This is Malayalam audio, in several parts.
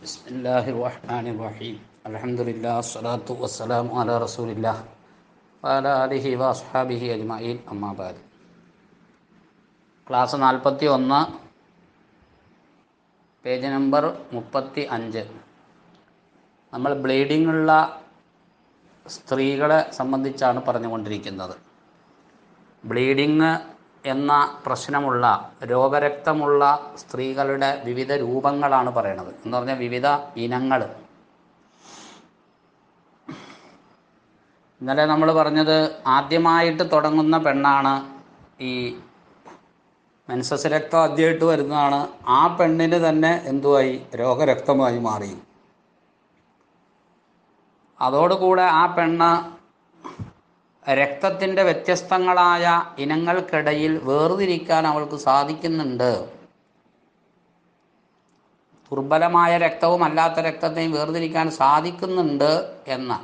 ബിസ്മില്ലാഹിർ റഹ്മാനിർ റഹീം. അൽഹംദുലില്ലാഹി വസ്സലാത്തു വസ്സലാമു അലാ റസൂലില്ലാഹ് വഅലാ ആലിഹി വഅസ്ഹാബിഹി അജ്മഈൻ. അമ്മാ ബഅദ്. Class 41, page number 35. നമ്മൾ ബ്ലീഡിംഗ് ഉള്ള സ്ത്രീകളെ സംബന്ധിച്ചാണ് പറഞ്ഞുകൊണ്ടിരിക്കുന്നത്. ബ്ലീഡിങ് എന്ന പ്രശ്നമുള്ള രോഗരക്തമുള്ള സ്ത്രീകളുടെ വിവിധ രൂപങ്ങളാണ് പറയണത്. എന്ന് പറഞ്ഞാൽ വിവിധ ഇനങ്ങൾ. ഇന്നലെ നമ്മൾ പറഞ്ഞത് ആദ്യമായിട്ട് തുടങ്ങുന്ന പെണ്ണാണ്. ഈ മെൻസസ് രക്തം ആദ്യമായിട്ട് വരുന്നതാണ്. ആ പെണ്ണിന് തന്നെ എന്തുമായി? രോഗരക്തമായി മാറി. അതോടുകൂടെ ആ പെണ്ണ് രക്തത്തിൻ്റെ വ്യത്യസ്തങ്ങളായ ഇനങ്ങൾക്കിടയിൽ വേർതിരിക്കാൻ അവൾക്ക് സാധിക്കുന്നുണ്ട്. ദുർബലമായ രക്തവും അല്ലാത്ത രക്തത്തെയും വേർതിരിക്കാൻ സാധിക്കുന്നുണ്ട് എന്ന്.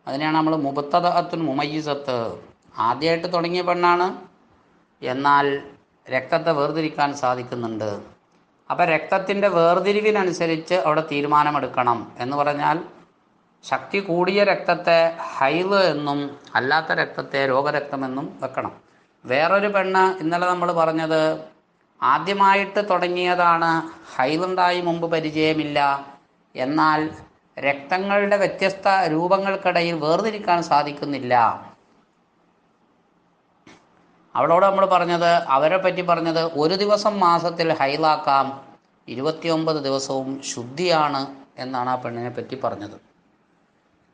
അതിനെയാണ് നമ്മൾ മുബത്തദഅത്തുൻ മുമയ്യിസത്ത്. ആദ്യമായിട്ട് തുടങ്ങിയ പെണ്ണാണ്, എന്നാൽ രക്തത്തെ വേർതിരിക്കാൻ സാധിക്കുന്നുണ്ട്. അപ്പം രക്തത്തിൻ്റെ വേർതിരിവിനനുസരിച്ച് അവിടെ തീരുമാനമെടുക്കണം. എന്ന് പറഞ്ഞാൽ ശക്തി കൂടിയ രക്തത്തെ ഹൈല് എന്നും അല്ലാത്ത രക്തത്തെ രോഗരക്തമെന്നും വെക്കണം. വേറൊരു പെണ്ണ് ഇന്നലെ നമ്മൾ പറഞ്ഞത് ആദ്യമായിട്ട് തുടങ്ങിയതാണ്, ഹൈലുണ്ടായി മുമ്പ് പരിചയമില്ല, എന്നാൽ രക്തങ്ങളുടെ വ്യത്യസ്ത രൂപങ്ങൾക്കിടയിൽ വേർതിരിക്കാൻ സാധിക്കുന്നില്ല. അവളോട് നമ്മൾ പറഞ്ഞത്, അവരെ പറ്റി പറഞ്ഞത്, ഒരു ദിവസം മാസത്തിൽ ഹൈലാക്കാം, 29 ദിവസവും ശുദ്ധിയാണ് എന്നാണ് ആ പെണ്ണിനെ പറ്റി പറഞ്ഞത്.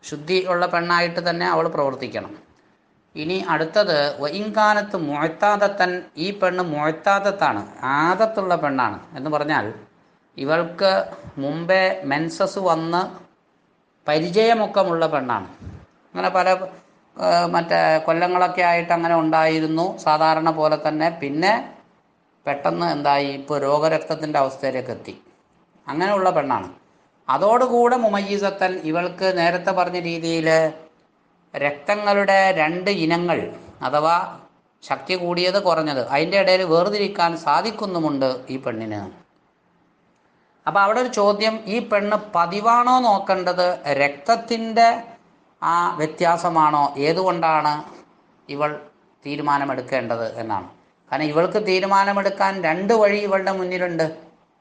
ശുദ്ധി ഉള്ള പെണ്ണായിട്ട് തന്നെ അവൾ പ്രവർത്തിക്കണം. ഇനി അടുത്തത് വഇൻകാനത്ത് മുഅത്താദത്തൻ. ഈ പെണ്ണ് മുഅത്താദത്താണ്, ആദത്തുള്ള പെണ്ണാണ്. എന്ന് പറഞ്ഞാൽ ഇവൾക്ക് മുമ്പേ മെൻസസ് വന്ന് പരിചയമൊക്കമുള്ള പെണ്ണാണ്. അങ്ങനെ പല മറ്റേ കൊല്ലങ്ങളൊക്കെ ആയിട്ട് അങ്ങനെ ഉണ്ടായിരുന്നു സാധാരണ പോലെ തന്നെ. പിന്നെ പെട്ടെന്ന് എന്തായി? ഇപ്പോൾ രോഗരക്തത്തിൻ്റെ അവസ്ഥയിലേക്ക് എത്തി. അങ്ങനെയുള്ള പെണ്ണാണ്. അതോടുകൂടെ മുമയ്യിസത്തൻ, ഇവൾക്ക് നേരത്തെ പറഞ്ഞ രീതിയിൽ രക്തങ്ങളുടെ 2 ഇനങ്ങൾ അഥവാ ശക്തി കൂടിയത് കുറഞ്ഞത് അതിൻ്റെ ഇടയിൽ വേർതിരിക്കാൻ സാധിക്കുന്നുമുണ്ട് ഈ പെണ്ണിന്. അപ്പോൾ അവിടെ ഒരു ചോദ്യം, ഈ പെണ്ണ് പതിവാണോ നോക്കേണ്ടത്, രക്തത്തിൻ്റെ ആ വ്യത്യാസമാണോ, ഏതുകൊണ്ടാണ് ഇവൾ തീരുമാനമെടുക്കേണ്ടത് എന്നാണ്. കാരണം ഇവൾക്ക് തീരുമാനമെടുക്കാൻ 2 വഴി ഇവളുടെ മുന്നിലുണ്ട്.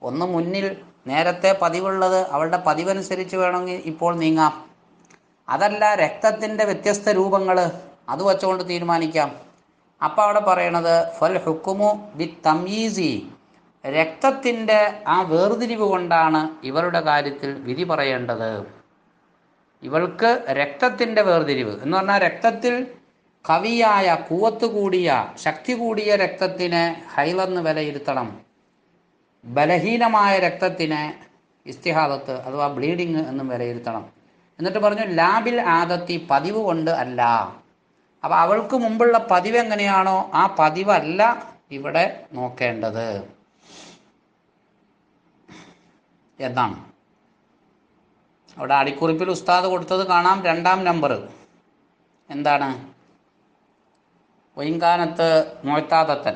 ഒന്ന്, മുന്നിൽ നേരത്തെ പതിവുള്ളത് അവളുടെ പതിവനുസരിച്ച് വേണമെങ്കിൽ ഇപ്പോൾ നീങ്ങാം. അതല്ല, രക്തത്തിൻ്റെ വ്യത്യസ്ത രൂപങ്ങൾ അത് വച്ചുകൊണ്ട് തീരുമാനിക്കാം. അപ്പോൾ അവിടെ പറയണത് ഫൽ ഹുക്കുമു ബി തംയീസി, രക്തത്തിൻ്റെ ആ വേർതിരിവ് കൊണ്ടാണ് ഇവരുടെ കാര്യത്തിൽ വിധി പറയേണ്ടത്. ഇവൾക്ക് രക്തത്തിൻ്റെ വേർതിരിവ് എന്ന് പറഞ്ഞാൽ രക്തത്തിൽ കവിയായ, കൂവത്ത് കൂടിയ, ശക്തി കൂടിയ രക്തത്തിനെ ഹൈലെന്ന് വിലയിരുത്തണം. ബലഹീനമായ രക്തത്തിനെ ഇസ്തിഹാദത്ത് അഥവാ ബ്ലീഡിങ് എന്നും വിലയിരുത്തണം. എന്നിട്ട് പറഞ്ഞു ലാബിൽ ആദത്തി, പതിവ് കൊണ്ട് അല്ല. അപ്പം അവൾക്ക് മുമ്പുള്ള പതിവ് എങ്ങനെയാണോ ആ പതിവല്ല ഇവിടെ നോക്കേണ്ടത് എന്നാണ്. അവിടെ അടിക്കുറിപ്പിൽ ഉസ്താദ് കൊടുത്തത് കാണാം, 2-ാം നമ്പർ. എന്താണ്? ഇൻകാനത്ത് മുഅത്താദത്തൻ.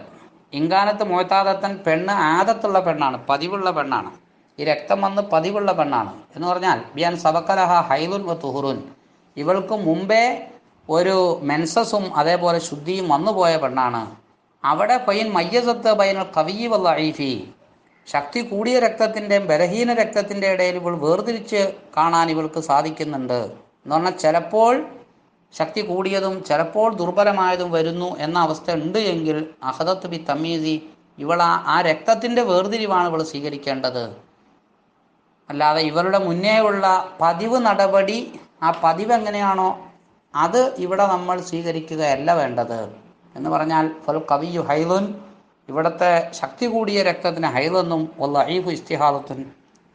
ഇൻകാനത്ത് മുഅത്താദത്തൻ, പെണ്ണ് ആദത്തുള്ള പെണ്ണാണ്, പതിവുള്ള പെണ്ണാണ്. ഈ രക്തം വന്ന് പതിവുള്ള പെണ്ണാണ് എന്ന് പറഞ്ഞാൽ ബിയാൻ സബക്കലഹ ഹൈലുൻ വ തുഹുറുൻ, ഇവൾക്ക് മുമ്പേ ഒരു മെൻസസും അതേപോലെ ശുദ്ധിയും വന്നുപോയ പെണ്ണാണ്. അവിടെ പയ്യൻ മയ്യസത്ത് ബൈനൽ ഖവിയ്യി വൽ ദഈഫി, ശക്തി കൂടിയ രക്തത്തിൻ്റെയും ബലഹീന രക്തത്തിൻ്റെ ഇടയിൽ ഇവൾ വേർതിരിച്ച് കാണാൻ ഇവൾക്ക് സാധിക്കുന്നുണ്ട്. എന്ന് പറഞ്ഞാൽ ചിലപ്പോൾ ശക്തി കൂടിയതും ചിലപ്പോൾ ദുർബലമായതും വരുന്നു എന്ന അവസ്ഥ ഉണ്ട് എങ്കിൽ അഹദത്ത് ബി തമീസി, ഇവൾ ആ രക്തത്തിൻ്റെ വേർതിരിവാണ് ഇവൾ സ്വീകരിക്കേണ്ടത്. അല്ലാതെ ഇവരുടെ മുന്നേ ഉള്ള പതിവ് നടപടി, ആ പതിവ് എങ്ങനെയാണോ അത് ഇവിടെ നമ്മൾ സ്വീകരിക്കുകയല്ല വേണ്ടത്. എന്ന് പറഞ്ഞാൽ ഫൽ കവിയു ഹൈലുൻ, ഇവിടുത്തെ ശക്തി കൂടിയ രക്തത്തിന് ഹൈലെന്നും വല്ലഈഫു ഇസ്തിഹാദത്തുൻ,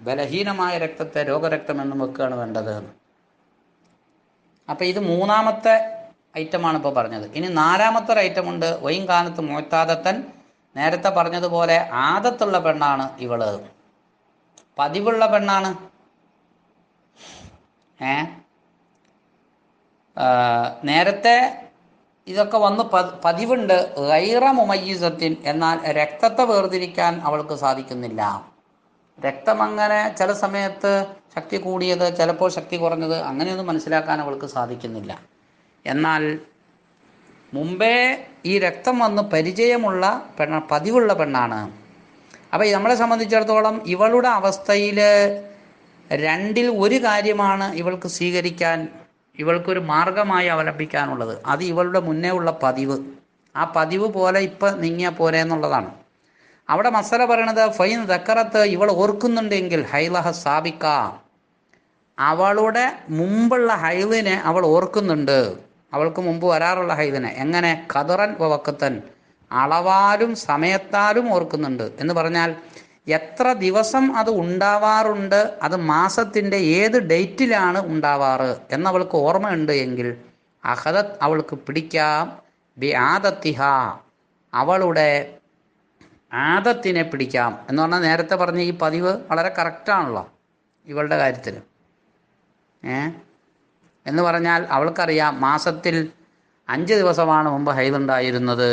ബലഹീനമായ രക്തത്തെ രോഗരക്തമെന്നും വെക്കുകയാണ് വേണ്ടത്. അപ്പം ഇത് 3-ാമത്തെ ഐറ്റമാണ് ഇപ്പോൾ പറഞ്ഞത്. ഇനി 4-ാമത്തെ ഒരു ഐറ്റമുണ്ട്. വൈൻകാനത്ത് മുഅത്താദത്തൻ, നേരത്തെ പറഞ്ഞതുപോലെ ആദത്തുള്ള പെണ്ണാണ് ഇവള്, പതിവുള്ള പെണ്ണാണ്. നേരത്തെ ഇതൊക്കെ വന്ന് പതിവുണ്ട്. ഗൈറ മുമയ്യിസത്തിൻ, എന്നാൽ രക്തത്തെ വേർതിരിക്കാൻ അവൾക്ക് സാധിക്കുന്നില്ല. രക്തം അങ്ങനെ ചില സമയത്ത് ശക്തി കൂടിയത്, ചിലപ്പോൾ ശക്തി കുറഞ്ഞത്, അങ്ങനെയൊന്നും മനസ്സിലാക്കാൻ അവൾക്ക് സാധിക്കുന്നില്ല. എന്നാൽ മുമ്പേ ഈ രക്തം വന്ന് പരിചയമുള്ള പതിവുള്ള പെണ്ണാണ്. അപ്പോൾ നമ്മളെ സംബന്ധിച്ചിടത്തോളം ഇവളുടെ അവസ്ഥയിൽ രണ്ടിൽ ഒരു കാര്യമാണ് ഇവൾക്ക് സ്വീകരിക്കാൻ, ഇവൾക്കൊരു മാർഗമായി അവലംബിക്കാനുള്ളത്. അത് ഇവളുടെ മുന്നേ ഉള്ള പതിവ്. ആ പതിവ് പോലെ ഇപ്പം നീങ്ങിയാൽ പോരെ എന്നുള്ളതാണ്. അവിടെ മസല പറയണത് ഫൈൻ ദക്കറത്ത്, ഇവൾ ഓർക്കുന്നുണ്ടെങ്കിൽ ഹൈലഹ സാബിക്ക, അവളുടെ മുമ്പുള്ള ഹൈലിനെ അവൾ ഓർക്കുന്നുണ്ട്, അവൾക്ക് മുമ്പ് വരാറുള്ള ഹൈലിനെ. എങ്ങനെ? ഖദറൻ വക്കത്തൻ, അളവാലും സമയത്താലും ഓർക്കുന്നുണ്ട്. എന്ന് പറഞ്ഞാൽ എത്ര ദിവസം അത് ഉണ്ടാവാറുണ്ട്, അത് മാസത്തിൻ്റെ ഏത് ഡേറ്റിലാണ് ഉണ്ടാവാറ് എന്നവൾക്ക് ഓർമ്മയുണ്ട് എങ്കിൽ അഹദത്ത്, അവൾക്ക് പിടിക്കാം, ബി ആദത്തിഹ, അവളുടെ ആദത്തിനെ പിടിക്കാം. എന്ന് പറഞ്ഞാൽ നേരത്തെ പറഞ്ഞ ഈ പതിവ് വളരെ കറക്റ്റാണല്ലോ ഇവളുടെ കാര്യത്തിൽ. എന്ന് പറഞ്ഞാൽ അവൾക്കറിയാം മാസത്തിൽ 5 ദിവസമാണ് മുമ്പ് ഹൈദുണ്ടായിരുന്നത്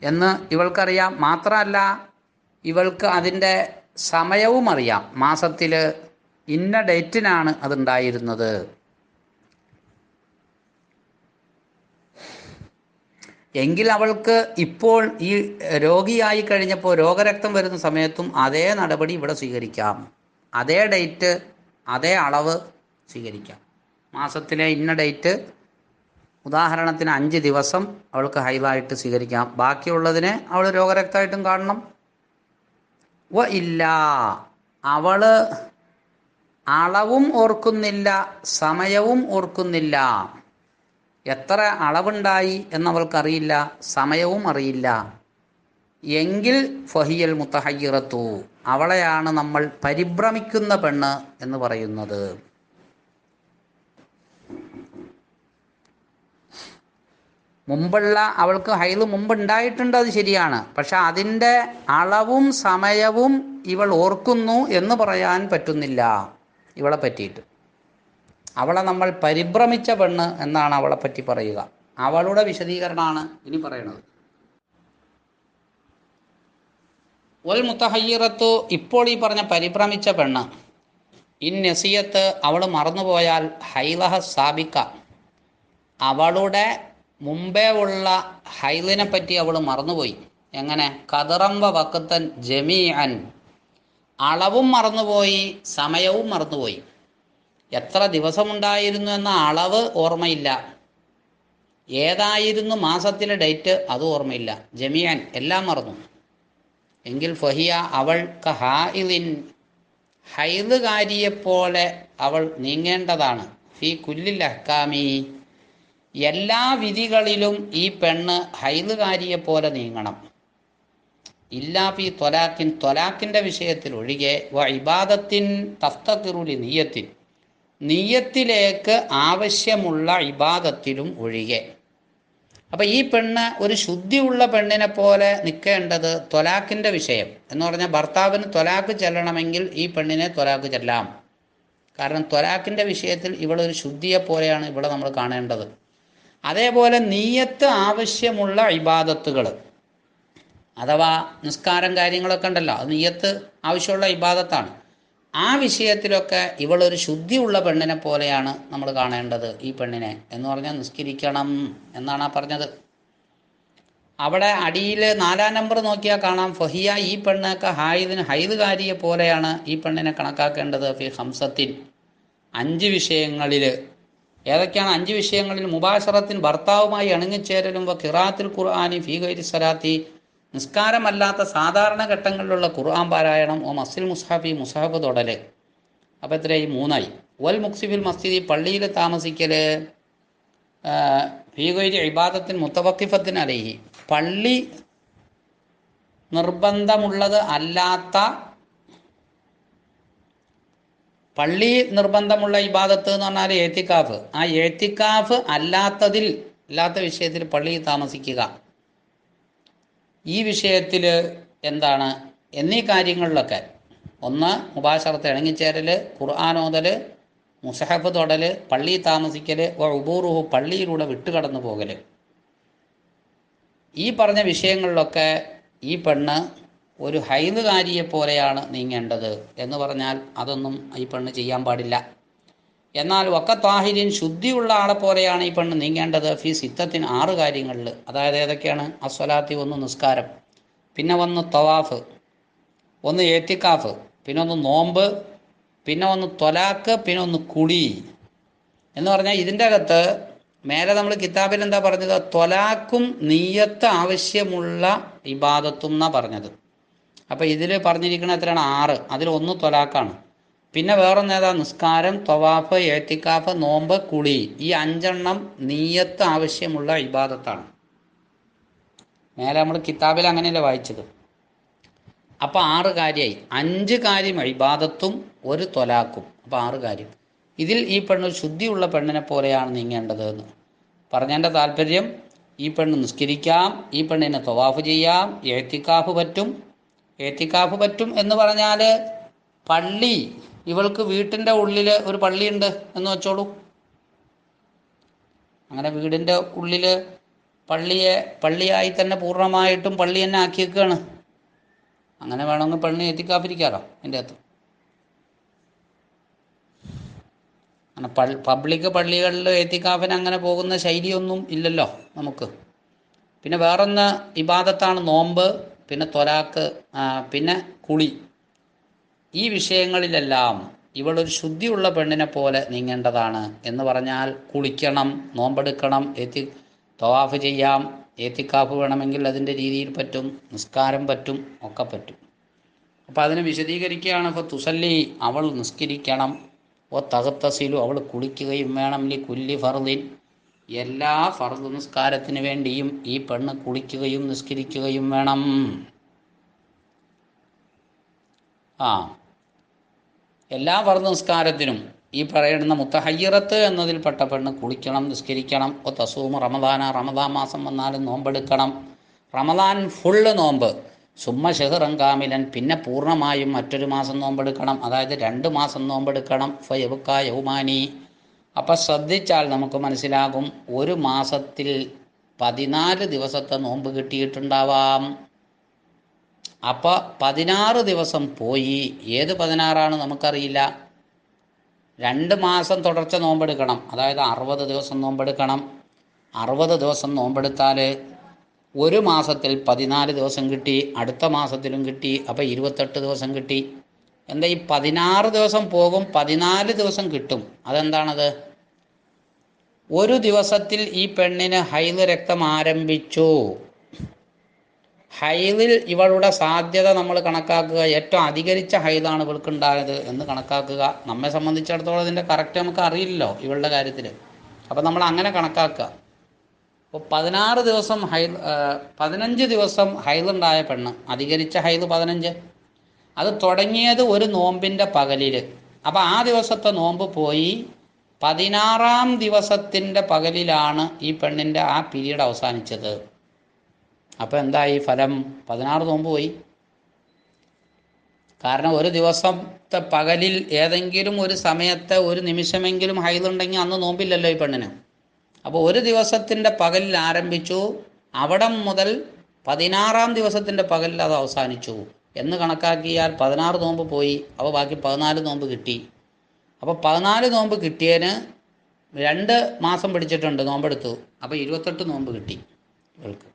എന്ന് ഇവൾക്കറിയാം. മാത്രമല്ല ഇവൾക്ക് അതിൻ്റെ സമയവും അറിയാം, മാസത്തിൽ ഇന്ന ഡേറ്റിനാണ് അതുണ്ടായിരുന്നത്. എങ്കിൽ അവൾക്ക് ഇപ്പോൾ ഈ രോഗിയായി കഴിഞ്ഞപ്പോൾ രോഗരക്തം വരുന്ന സമയത്തും അതേ നടപടി ഇവിടെ സ്വീകരിക്കാം, അതേ ഡേറ്റ് അതേ അളവ് സ്വീകരിക്കാം. മാസത്തിലെ ഇന്ന ഡേറ്റ്, ഉദാഹരണത്തിന് 5 ദിവസം അവൾക്ക് ഹൈലായിട്ട് സ്വീകരിക്കാം, ബാക്കിയുള്ളതിനെ അവൾ രോഗരക്തമായിട്ടും കാണണം. ഇല്ല, അവൾ അളവും ഓർക്കുന്നില്ല, സമയവും ഓർക്കുന്നില്ല, എത്ര അളവുണ്ടായി എന്നവൾക്കറിയില്ല, സമയവും അറിയില്ല, എങ്കിൽ ഫഹിയൽ മുത്തഹയ്യിറത്തു, അവളെയാണ് നമ്മൾ പരിഭ്രമിക്കുന്ന പെണ്ണ് എന്ന് പറയുന്നത്. മുമ്പുള്ള അവൾക്ക് ഹൈല് മുമ്പുണ്ടായിട്ടുണ്ട്, അത് ശരിയാണ്. പക്ഷെ അതിൻ്റെ അളവും സമയവും ഇവൾ ഓർക്കുന്നു എന്ന് പറയാൻ പറ്റുന്നില്ല ഇവളെ പറ്റിയിട്ട്. അവളെ നമ്മൾ പരിഭ്രമിച്ച പെണ്ണ് എന്നാണ് അവളെ പറ്റി പറയുക. അവളുടെ വിശദീകരണമാണ് ഇനി പറയുന്നത്. വൽ മുത്തഹയ്യിറത്തു, ഇപ്പോൾ ഈ പറഞ്ഞ പരിഭ്രമിച്ച പെണ്ണ്, ഇൻ നസിയത്ത്, അവൾ മറന്നുപോയാൽ, ഹൈലഹ സാബിക്ക, അവളുടെ മുമ്പേ ഉള്ള ഹൈലിനെ പറ്റി അവൾ മറന്നുപോയി. എങ്ങനെ? ഖദറംവ വക്കത്തൻ ജമീഅൻ, അളവും മറന്നുപോയി, സമയവും മറന്നുപോയി. എത്ര ദിവസമുണ്ടായിരുന്നു എന്ന അളവ് ഓർമ്മയില്ല, ഏതായിരുന്നു മാസത്തിലെ ഡേറ്റ് അത് ഓർമ്മയില്ല, ജമീഅൻ എല്ലാം മറന്നു. എങ്കിൽ ഫഹിയ, അവൾ കഹായിലിൻ, ഹൈലുകാരിയെപ്പോലെ അവൾ നീങ്ങേണ്ടതാണ്. ഫി കുല്ലിൽ അഹ്കാമി, എല്ലാ വിധികളിലും ഈ പെണ്ണ് ഹൈലുകാരിയെപ്പോലെ നീങ്ങണം. ഇല്ലാ ഫി ത്വലാഖിൻ, ത്വലാഖിൻ്റെ വിഷയത്തിൽ ഒഴികെ, വ ഇബാദത്തിൻ തഫ്തഖിറുലി നിയ്യത്തിൻ, നിയ്യത്തിലേക്ക് ആവശ്യമുള്ള ഇബാദത്തിലും ഒഴികെ. അപ്പം ഈ പെണ്ണ് ഒരു ശുദ്ധിയുള്ള പെണ്ണിനെ പോലെ നിൽക്കേണ്ടത് ത്വലാഖിൻ്റെ വിഷയം എന്ന് പറഞ്ഞാൽ, ഭർത്താവിന് ത്വലാഖ് ചെല്ലണമെങ്കിൽ ഈ പെണ്ണിനെ ത്വലാഖ് ചെല്ലാം. കാരണം ത്വലാഖിൻ്റെ വിഷയത്തിൽ ഇവളൊരു ശുദ്ധിയെപ്പോലെയാണ് ഇവിടെ നമ്മൾ കാണേണ്ടത്. അതേപോലെ നീയത്ത് ആവശ്യമുള്ള ഇബാദത്തുകൾ, അഥവാ നിസ്കാരം കാര്യങ്ങളൊക്കെ ഉണ്ടല്ലോ, അത് നീയത്ത് ആവശ്യമുള്ള ഇബാദത്താണ്. ആ വിഷയത്തിലൊക്കെ ഇവളൊരു ശുദ്ധിയുള്ള പെണ്ണിനെ പോലെയാണ് നമ്മൾ കാണേണ്ടത് ഈ പെണ്ണിനെ. എന്ന് പറഞ്ഞാൽ നിസ്കരിക്കണം എന്നാണ് ആ പറഞ്ഞത്. അവിടെ അടിയിൽ 4-ാം നമ്പർ നോക്കിയാൽ കാണാം, ഫഹിയ, ഈ പെണ്ണൊക്കെ ഹൈദുകാരിയെ പോലെയാണ് ഈ പെണ്ണിനെ കണക്കാക്കേണ്ടത്. ഫി ഹംസത്തിൻ, 5 വിഷയങ്ങളിൽ. ഏതൊക്കെയാണ് 5 വിഷയങ്ങളിൽ? മുബാശറത്തിൻ, ഭർത്താവുമായി ഇണങ്ങിച്ചേരലും, ഖിറാത്തിൽ ഖുർആനി ഫീ ഗൈരി സ്വലാത്തി, നിസ്കാരമല്ലാത്ത സാധാരണ ഘട്ടങ്ങളിലുള്ള ഖുർആൻ പാരായണം, മസ്സിൽ മുസ്ഹഫി, മുസ്ഹഫ് തൊടൽ. അപ്പോൾ എത്രയായി? 3ആയി. വൽ മുക്സിഫിൽ മസ്ജിദി, പള്ളിയിൽ താമസിക്കൽ, ഫീ ഗൈരി ഇബാദത്തിൻ മുത്തവക്കിഫത്തിൻ അലൈഹി, പള്ളി നിർബന്ധമുള്ളത് അല്ലാത്ത, പള്ളി നിർബന്ധമുള്ള ഇബാദത്ത് എന്ന് പറഞ്ഞാൽ എത്തിക്കാഫ്. ആ എത്തിക്കാഫ് അല്ലാത്ത വിഷയത്തിൽ പള്ളിയിൽ താമസിക്കുക, ഈ വിഷയത്തിൽ എന്താണ് എന്നീ കാര്യങ്ങളിലൊക്കെ, ഒന്ന് മുബാശറത്ത് ഇണങ്ങിച്ചേരൽ, ഖുർആനോദൽ, മുസഹഫ് തൊടൽ, പള്ളി താമസിക്കൽ, ഉബൂറുഹു, പള്ളിയിലൂടെ വിട്ടുകടന്നു പോകൽ, ഈ പറഞ്ഞ വിഷയങ്ങളിലൊക്കെ ഈ പെണ്ണ് ഒരു ഹൈലുകാരിയെ പോലെയാണ് നീങ്ങേണ്ടത് എന്ന് പറഞ്ഞാൽ അതൊന്നും ഈ പെണ്ണ് ചെയ്യാൻ പാടില്ല. എന്നാൽ വക്കത്താഹിരിൻ ശുദ്ധിയുള്ള ആളെ പോലെയാണ് ഈ പെണ്ണ് നീങ്ങേണ്ടത് ഫി സിത്തത്തിന് 6 കാര്യങ്ങളിൽ. അതായത് ഏതൊക്കെയാണ്? അസ്വലാത്തി 1 നിസ്കാരം, പിന്നെ 1 തവാഫ്, 1 ഏത്തിക്കാഫ്, പിന്നെ 1 നോമ്പ്, പിന്നെ 1 ത്വലാക്ക്, പിന്നെ 1 കുടി. എന്ന് പറഞ്ഞാൽ ഇതിൻ്റെ അകത്ത് മേലെ നമ്മൾ കിതാബിൽ എന്താ പറഞ്ഞത്? ത്വലാക്കും നീയത്ത് ആവശ്യമുള്ള ഇബാദത്തും എന്നാണ് പറഞ്ഞത്. അപ്പോൾ ഇതിൽ പറഞ്ഞിരിക്കുന്നത് എത്രയാണ്? 6. അതിൽ 1 ത്വലാക്കാണ്. പിന്നെ വേറൊന്ന് ഏതാ? നിസ്കാരം, തവാഫ്, ഏത്തിക്കാഫ്, നോമ്പ്, കുളി. ഈ 5 നീയത്ത് ആവശ്യമുള്ള ഇബാദത്താണ്. മേലെ നമ്മൾ കിതാബിൽ അങ്ങനെയല്ലേ വായിച്ചത്. അപ്പോൾ 6 കാര്യമായി. 5 കാര്യം ഇബാദത്തും 1 ത്വലാക്കും. അപ്പോൾ 6 കാര്യം. ഇതിൽ ഈ പെണ്ണ് ശുദ്ധിയുള്ള പെണ്ണിനെ പോലെയാണ് നീങ്ങേണ്ടത് എന്ന് പറഞ്ഞതിൻ്റെ താല്പര്യം, ഈ പെണ്ണ് നിസ്കരിക്കാം, ഈ പെണ്ണിനെ തവാഫ് ചെയ്യാം, ഏത്തിക്കാഫ് പറ്റും. ഏത്തിക്കാഫ് പറ്റും എന്ന് പറഞ്ഞാൽ പള്ളി, ഇവൾക്ക് വീട്ടിൻ്റെ ഉള്ളിൽ ഒരു പള്ളിയുണ്ട് എന്ന് വെച്ചോളൂ. അങ്ങനെ വീടിൻ്റെ ഉള്ളിൽ പള്ളിയായി തന്നെ പൂർണ്ണമായിട്ടും പള്ളി തന്നെ ആക്കി വെക്കുകയാണ്. അങ്ങനെ വേണമെങ്കിൽ പെണ്ണ് ഏത്തിക്കാഫിരിക്കാറോ എൻ്റെ അകത്ത്. അങ്ങനെ പബ്ലിക് പള്ളികളിൽ ഏത്തിക്കാഫിന് അങ്ങനെ പോകുന്ന ശൈലിയൊന്നും ഇല്ലല്ലോ നമുക്ക്. പിന്നെ വേറൊന്ന് ഇബാദത്താണ് നോമ്പ്, പിന്നെ ത്വലാക്ക്, പിന്നെ കുളി. ഈ വിഷയങ്ങളിലെല്ലാം ഇവളൊരു ശുദ്ധിയുള്ള പെണ്ണിനെ പോലെ നീങ്ങേണ്ടതാണ്. എന്ന് പറഞ്ഞാൽ കുളിക്കണം, നോമ്പെടുക്കണം, തവാഫ് ചെയ്യാം, ഏത്തിക്കാഫ് വേണമെങ്കിൽ അതിൻ്റെ രീതിയിൽ പറ്റും, നിസ്കാരം പറ്റും, ഒക്കെ പറ്റും. അപ്പോൾ അതിനെ വിശദീകരിക്കുകയാണ്. അപ്പോൾ തുസല്ലി, അവൾ നിസ്കരിക്കണം, ഓ തഹത്തസിലു, അവൾ കുളിക്കുകയും വേണം, ലി കുല്ലി ഫർദിൻ, എല്ലാ ഫർദ് നിസ്കാരത്തിന് വേണ്ടിയും ഈ പെണ്ണ് കുളിക്കുകയും നിസ്കരിക്കുകയും വേണം. എല്ലാ ഫർദ് നിസ്കാരത്തിനും ഈ പറയുന്ന മുത്തഹയ്യിറത്ത് എന്നതിൽപ്പെട്ട പെണ്ണ് കുളിക്കണം, നിസ്കരിക്കണം. ഓ തസൂമ് റമദാന, റമദാൻ മാസം വന്നാലും നോമ്പെടുക്കണം. റമദാൻ ഫുള്ള് നോമ്പ്. സുമ്മ ഷെഹ്റൻ കാമിലൻ, പിന്നെ പൂർണ്ണമായും മറ്റൊരു മാസം നോമ്പെടുക്കണം. അതായത് 2 മാസം നോമ്പെടുക്കണം. ഫയബുക്ക യൗമാനി. അപ്പം ശ്രദ്ധിച്ചാൽ നമുക്ക് മനസ്സിലാകും, ഒരു മാസത്തിൽ 14 ദിവസത്തെ നോമ്പ് കിട്ടിയിട്ടുണ്ടാവാം. അപ്പോൾ 16 ദിവസം പോയി. ഏത് 16 നമുക്കറിയില്ല. 2 മാസം തുടർച്ച നോമ്പെടുക്കണം. അതായത് 60 ദിവസം നോമ്പെടുക്കണം. 60 ദിവസം നോമ്പെടുത്താൽ ഒരു മാസത്തിൽ 14 ദിവസം കിട്ടി, അടുത്ത മാസത്തിലും കിട്ടി. അപ്പോൾ 28 ദിവസം കിട്ടി. എന്താ ഈ 16 ദിവസം പോകും, 14 ദിവസം കിട്ടും. അതെന്താണത്? ഒരു ദിവസത്തിൽ ഈ പെണ്ണിന് ഹൈദ് രക്തം ആരംഭിച്ചു. ഹൈദിൽ ഇവളുടെ സാധ്യത നമ്മൾ കണക്കാക്കുക. ഏറ്റവും അധികരിച്ച ഹൈദാണ് ഇവൾക്കുണ്ടായത് എന്ന് കണക്കാക്കുക. നമ്മെ സംബന്ധിച്ചിടത്തോളം ഇതിൻ്റെ കറക്റ്റ് നമുക്ക് അറിയില്ലല്ലോ ഇവളുടെ കാര്യത്തിൽ. അപ്പം നമ്മൾ അങ്ങനെ കണക്കാക്കുക. അപ്പോൾ 16 ദിവസം 15 ദിവസം ഹൈദുണ്ടായ പെണ്ണ്, അധികരിച്ച ഹൈദ് 15, അത് തുടങ്ങിയത് ഒരു നോമ്പിൻ്റെ പകലിൽ. അപ്പോൾ ആ ദിവസത്തെ നോമ്പ് പോയി 16-ാം ദിവസത്തിൻ്റെ പകലിലാണ് ഈ പെണ്ണിൻ്റെ ആ പീരീഡ് അവസാനിച്ചത്. അപ്പോൾ എന്തായി ഫലം? 16 നോമ്പ് പോയി. കാരണം ഒരു ദിവസത്തെ പകലിൽ ഏതെങ്കിലും ഒരു സമയത്തെ ഒരു നിമിഷമെങ്കിലും ഹൈദുണ്ടെങ്കിൽ അന്ന് നോമ്പില്ലല്ലോ ഈ പെണ്ണിന്. അപ്പോൾ ഒരു ദിവസത്തിൻ്റെ പകലിൽ ആരംഭിച്ചു, അവിടം മുതൽ 16-ാം ദിവസത്തിൻ്റെ പകലിൽ അത് അവസാനിച്ചു എന്ന് കണക്കാക്കിയാൽ 16 നോമ്പ് പോയി. അപ്പോൾ ബാക്കി 14 നോമ്പ് കിട്ടി. അപ്പോൾ 14 നോമ്പ് കിട്ടിയതിന് 2 മാസം പിടിച്ചിട്ടുണ്ട് നോമ്പെടുത്തു. അപ്പോൾ 28 നോമ്പ് കിട്ടി ഇവൾക്ക്.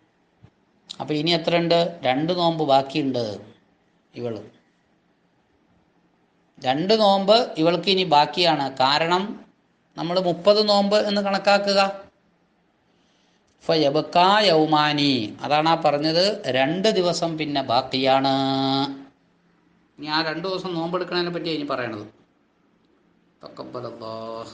അപ്പോൾ ഇനി എത്ര ഉണ്ട്? 2 നോമ്പ് ബാക്കിയുണ്ട് ഇവൾ. 2 നോമ്പ് ഇവൾക്ക് ഇനി ബാക്കിയാണ്. കാരണം നമ്മൾ 30 നോമ്പ് എന്ന് കണക്കാക്കുക. ഫയബക്കാ യൗമാനി, അതാണ് ആ പറഞ്ഞത്. 2 ദിവസം പിന്നെ ബാക്കിയാണ്. ഇനി ആ 2 ദിവസം നോമ്പെടുക്കുന്നതിനെ പറ്റി ഇനി പറയണത്. തഖബ്ബലല്ലാഹ്.